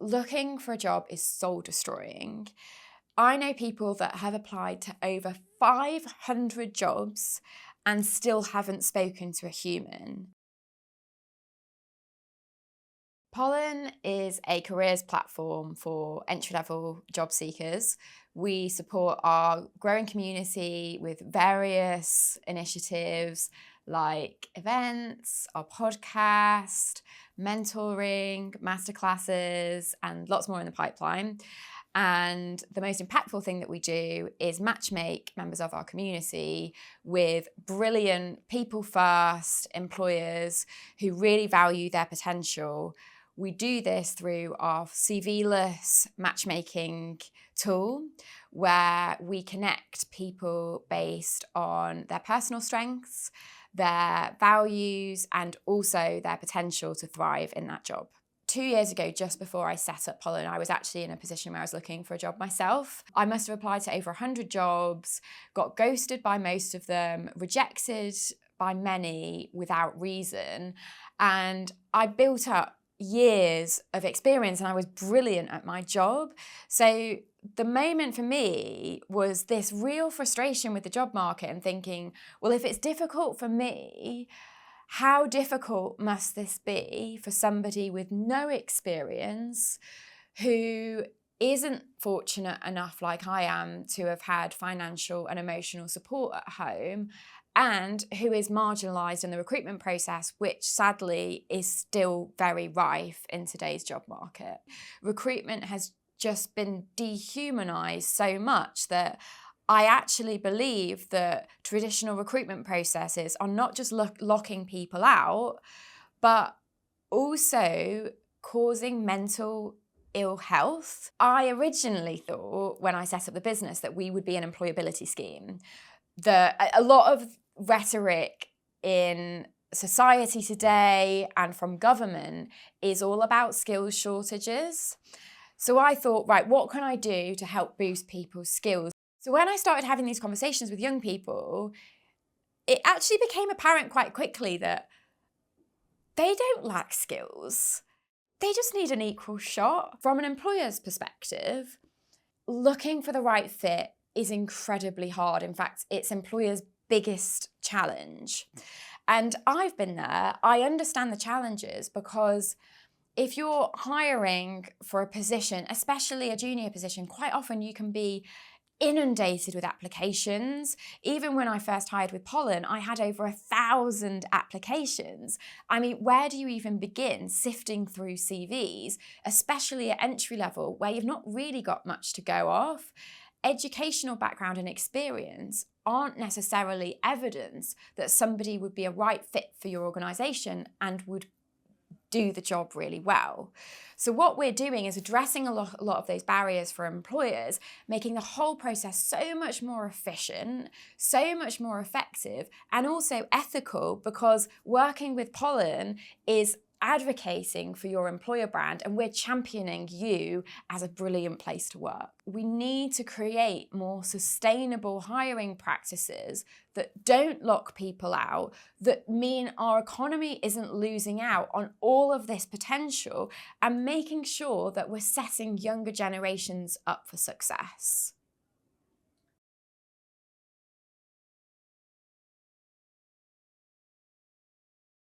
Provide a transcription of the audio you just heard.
looking for a job is soul destroying. I know people that have applied to over 500 jobs and still haven't spoken to a human. Pollen is a careers platform for entry-level job seekers. We support our growing community with various initiatives like events, our podcast, mentoring, masterclasses, and lots more in the pipeline. And the most impactful thing that we do is matchmake members of our community with brilliant people-first employers who really value their potential. We do this through our CV-less matchmaking tool, where we connect people based on their personal strengths, their values, and also their potential to thrive in that job. 2 years ago, just before I set up Pollen, I was actually in a position where I was looking for a job myself. I must have applied to over 100 jobs, got ghosted by most of them, rejected by many without reason, and I built up years of experience and I was brilliant at my job. So the moment for me was this real frustration with the job market and thinking, well, if it's difficult for me, how difficult must this be for somebody with no experience who isn't fortunate enough like I am to have had financial and emotional support at home, and who is marginalised in the recruitment process, which sadly is still very rife in today's job market. Recruitment has just been dehumanised so much that I actually believe that traditional recruitment processes are not just locking people out, but also causing mental ill health. I originally thought when I set up the business that we would be an employability scheme. A lot of rhetoric in society today and from government is all about skills shortages. So I thought, right, what can I do to help boost people's skills? So when I started having these conversations with young people, it actually became apparent quite quickly that they don't lack skills. They just need an equal shot. From an employer's perspective, looking for the right fit is incredibly hard. In fact, it's employers' biggest challenge. And I've been there. I understand the challenges because if you're hiring for a position, especially a junior position, quite often you can be inundated with applications. Even when I first hired with Pollen, I had over 1,000 applications. I mean, where do you even begin sifting through CVs, especially at entry level, where you've not really got much to go off? Educational background and experience aren't necessarily evidence that somebody would be a right fit for your organisation and would do the job really well. So what we're doing is addressing a lot of those barriers for employers, making the whole process so much more efficient, so much more effective, and also ethical, because working with Pollen is advocating for your employer brand, and we're championing you as a brilliant place to work. We need to create more sustainable hiring practices that don't lock people out, that mean our economy isn't losing out on all of this potential, and making sure that we're setting younger generations up for success.